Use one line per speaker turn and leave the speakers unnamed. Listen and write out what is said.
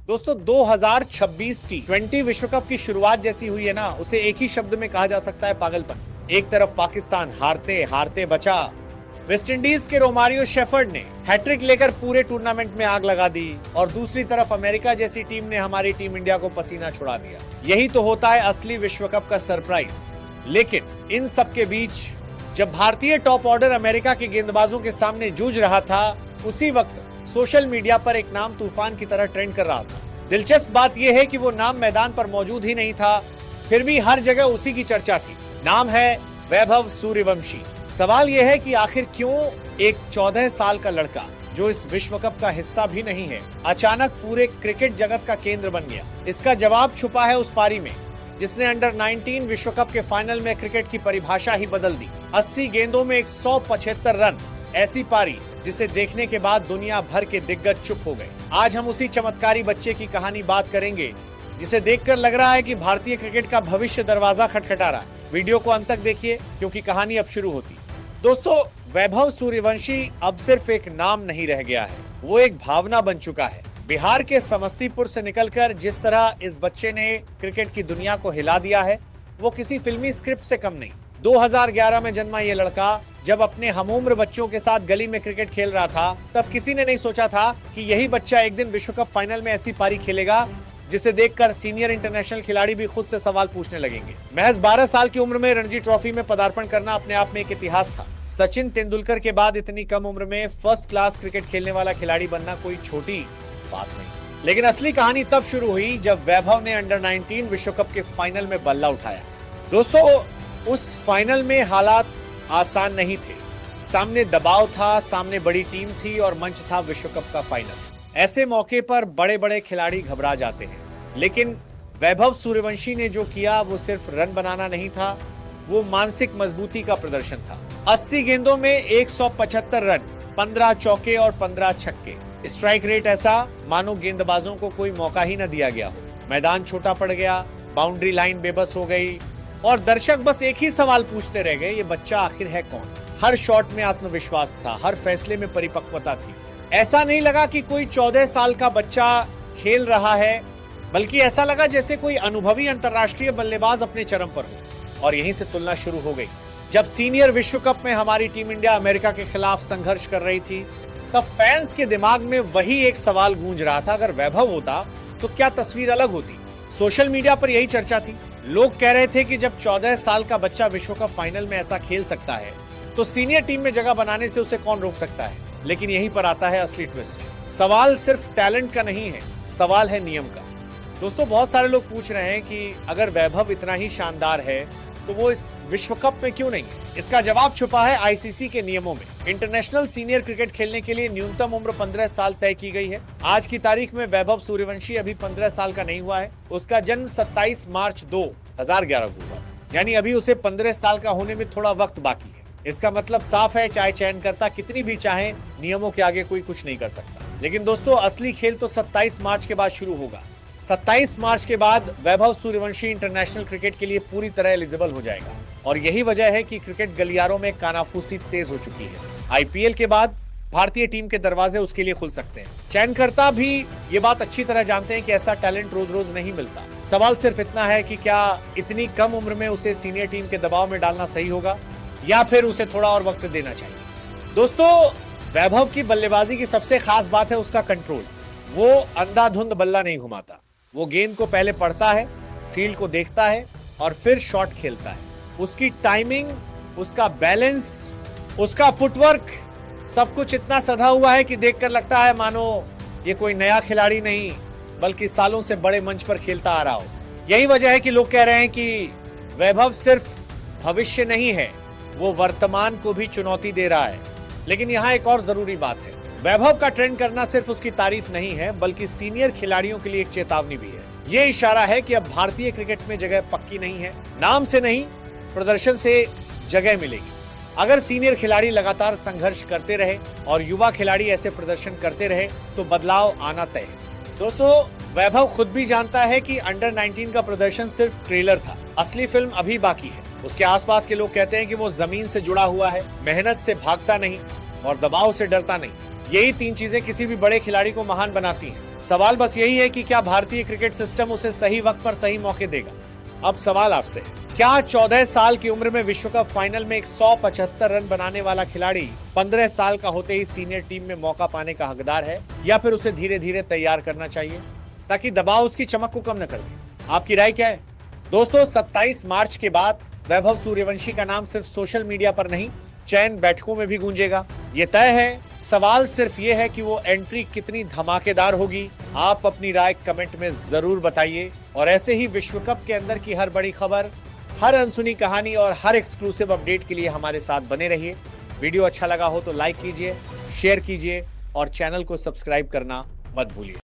दोस्तों 2026 T20 विश्व cup की शुरुआत जैसी हुई है ना, उसे एक ही शब्द में कहा जा सकता है पागलपन। एक तरफ पाकिस्तान हारते हारते बचा, वेस्ट इंडीज के रोमारियो शेफर्ड ने हैट्रिक लेकर पूरे टूर्नामेंट में आग लगा दी, और दूसरी तरफ अमेरिका जैसी टीम ने हमारी टीम इंडिया को पसीना छुड़ा दिया। यही तो होता है असली विश्व कप का सरप्राइज। लेकिन इन सब के बीच जब भारतीय टॉप ऑर्डर अमेरिका के गेंदबाजों के सामने जूझ रहा था, उसी वक्त सोशल मीडिया पर एक नाम तूफान की तरह ट्रेंड कर रहा था। दिलचस्प बात यह है कि वो नाम मैदान पर मौजूद ही नहीं था, फिर भी हर जगह उसी की चर्चा थी। नाम है वैभव सूर्यवंशी। सवाल यह है कि आखिर क्यों एक 14 साल का लड़का जो इस विश्व कप का हिस्सा भी नहीं है, अचानक पूरे क्रिकेट जगत का केंद्र बन गया। इसका जवाब छुपा है उस पारी में जिसने अंडर 19 विश्व कप के फाइनल में क्रिकेट की परिभाषा ही बदल दी। 80 गेंदों में 175 रन, ऐसी पारी जिसे देखने के बाद दुनिया भर के दिग्गज चुप हो गए। आज हम उसी चमत्कारी बच्चे की कहानी बात करेंगे जिसे देखकर लग रहा है कि भारतीय क्रिकेट का भविष्य दरवाजा खटखटा रहा है। वीडियो को अंत तक देखिए क्योंकि कहानी अब शुरू होती है। दोस्तों, वैभव सूर्यवंशी अब सिर्फ एक नाम नहीं रह गया है, वो एक भावना बन चुका है। बिहार के समस्तीपुर से निकलकर जिस तरह इस बच्चे ने क्रिकेट की दुनिया को हिला दिया है, वो किसी फिल्मी स्क्रिप्ट से कम नहीं। 2011 में जन्मा ये लड़का जब अपने हमउम्र बच्चों के साथ गली में क्रिकेट खेल रहा था, तब किसी ने नहीं सोचा था कि यही बच्चा एक दिन विश्व कप फाइनल में ऐसी पारी खेलेगा जिसे देखकर सीनियर इंटरनेशनल खिलाड़ी भी खुद से सवाल पूछने लगेंगे। महज 12 साल की उम्र में रणजी ट्रॉफी में पदार्पण करना अपने आप में एक इतिहास था। सचिन तेंदुलकर के बाद इतनी कम उम्र में फर्स्ट क्लास क्रिकेट खेलने वाला खिलाड़ी बनना कोई छोटी बात नहीं। लेकिन असली कहानी तब शुरू हुई जब वैभव ने अंडर 19 विश्व कप के फाइनल में बल्ला उठाया। दोस्तों, उस फाइनल में हालात आसान नहीं थे। सामने दबाव था, सामने बड़ी टीम थी और मंच था विश्व कप का फाइनल। ऐसे मौके पर बड़े बड़े खिलाड़ी घबरा जाते हैं, लेकिन वैभव सूर्यवंशी ने जो किया वो सिर्फ रन बनाना नहीं था, वो मानसिक मजबूती का प्रदर्शन था। 80 गेंदों में 175 रन, 15 चौके और 15 छक्के। स्ट्राइक रेट ऐसा मानो गेंदबाजों को कोई मौका ही न दिया गया हो। मैदान छोटा पड़ गया, बाउंड्री लाइन बेबस हो गई और दर्शक बस एक ही सवाल पूछते रह गए, ये बच्चा आखिर है कौन। हर शॉट में आत्मविश्वास था, हर फैसले में परिपक्वता थी। ऐसा नहीं लगा कि कोई 14 साल का बच्चा खेल रहा है, बल्कि ऐसा लगा जैसे कोई अनुभवी अंतर्राष्ट्रीय बल्लेबाज अपने चरम पर हो। और यहीं से तुलना शुरू हो गई। जब सीनियर विश्व कप में हमारी टीम इंडिया अमेरिका के खिलाफ संघर्ष कर रही थी, तब फैंस के दिमाग में वही एक सवाल गूंज रहा था, अगर वैभव होता तो क्या तस्वीर अलग होती। सोशल मीडिया पर यही चर्चा थी। लोग कह रहे थे कि जब 14 साल का बच्चा विश्व कप फाइनल में ऐसा खेल सकता है, तो सीनियर टीम में जगह बनाने से उसे कौन रोक सकता है। लेकिन यहीं पर आता है असली ट्विस्ट। सवाल सिर्फ टैलेंट का नहीं है, सवाल है नियम का। दोस्तों, बहुत सारे लोग पूछ रहे हैं कि अगर वैभव इतना ही शानदार है तो वो इस विश्व कप में क्यों नहीं है। इसका जवाब छुपा है आईसीसी के नियमों में। इंटरनेशनल सीनियर क्रिकेट खेलने के लिए न्यूनतम उम्र 15 साल तय की गई है। आज की तारीख में वैभव सूर्यवंशी अभी 15 साल का नहीं हुआ है। उसका जन्म 27 मार्च 2011 को हुआ, यानी अभी उसे 15 साल का होने में थोड़ा वक्त बाकी है। इसका मतलब साफ है, चाहे चयनकर्ता कितनी भी चाहे, नियमों के आगे कोई कुछ नहीं कर सकता। लेकिन दोस्तों, असली खेल तो 27 मार्च के बाद शुरू होगा। 27 मार्च के बाद वैभव सूर्यवंशी इंटरनेशनल क्रिकेट के लिए पूरी तरह एलिजिबल हो जाएगा, और यही वजह है कि क्रिकेट गलियारों में कानाफूसी तेज हो चुकी है। आईपीएल के बाद भारतीय टीम के दरवाजे उसके लिए खुल सकते हैं। चयनकर्ता भी ये बात अच्छी तरह जानते हैं कि ऐसा टैलेंट रोज रोज नहीं मिलता। सवाल सिर्फ इतना है कि क्या इतनी कम उम्र में उसे सीनियर टीम के दबाव में डालना सही होगा, या फिर उसे थोड़ा और वक्त देना चाहिए। दोस्तों, वैभव की बल्लेबाजी की सबसे खास बात है उसका कंट्रोल। वो अंधाधुंध बल्ला नहीं घुमाता। वो गेंद को पहले पढ़ता है, फील्ड को देखता है और फिर शॉट खेलता है। उसकी टाइमिंग, उसका बैलेंस, उसका फुटवर्क, सब कुछ इतना सधा हुआ है कि देखकर लगता है मानो ये कोई नया खिलाड़ी नहीं बल्कि सालों से बड़े मंच पर खेलता आ रहा हो। यही वजह है कि लोग कह रहे हैं कि वैभव सिर्फ भविष्य नहीं है, वो वर्तमान को भी चुनौती दे रहा है। लेकिन यहाँ एक और जरूरी बात है, वैभव का ट्रेंड करना सिर्फ उसकी तारीफ नहीं है, बल्कि सीनियर खिलाड़ियों के लिए एक चेतावनी भी है। ये इशारा है कि अब भारतीय क्रिकेट में जगह पक्की नहीं है, नाम से नहीं प्रदर्शन से जगह मिलेगी। अगर सीनियर खिलाड़ी लगातार संघर्ष करते रहे और युवा खिलाड़ी ऐसे प्रदर्शन करते रहे तो बदलाव आना तय है। दोस्तों, वैभव खुद भी जानता है कि अंडर 19 का प्रदर्शन सिर्फ ट्रेलर था, असली फिल्म अभी बाकी है। उसके आसपास के लोग कहते हैं कि वो जमीन से जुड़ा हुआ है, मेहनत से भागता नहीं और दबाव से डरता नहीं। यही तीन चीजें किसी भी बड़े खिलाड़ी को महान बनाती हैं। सवाल बस यही है कि क्या भारतीय क्रिकेट सिस्टम उसे सही वक्त पर सही मौके देगा। अब सवाल आपसे, क्या 14 साल की उम्र में विश्व कप फाइनल में 175 रन बनाने वाला खिलाड़ी 15 साल का होते ही सीनियर टीम में मौका पाने का हकदार है, या फिर उसे धीरे धीरे तैयार करना चाहिए ताकि दबाव उसकी चमक को कम न कर दे। आपकी राय क्या है दोस्तों? 27 मार्च के बाद वैभव सूर्यवंशी का नाम सिर्फ सोशल मीडिया पर नहीं, चयन बैठकों में भी गूंजेगा, ये तय है। सवाल सिर्फ ये है कि वो एंट्री कितनी धमाकेदार होगी। आप अपनी राय कमेंट में जरूर बताइए और ऐसे ही विश्व कप के अंदर की हर बड़ी खबर, हर अनसुनी कहानी और हर एक्सक्लूसिव अपडेट के लिए हमारे साथ बने रहिए। वीडियो अच्छा लगा हो तो लाइक कीजिए, शेयर कीजिए और चैनल को सब्सक्राइब करना मत भूलिए।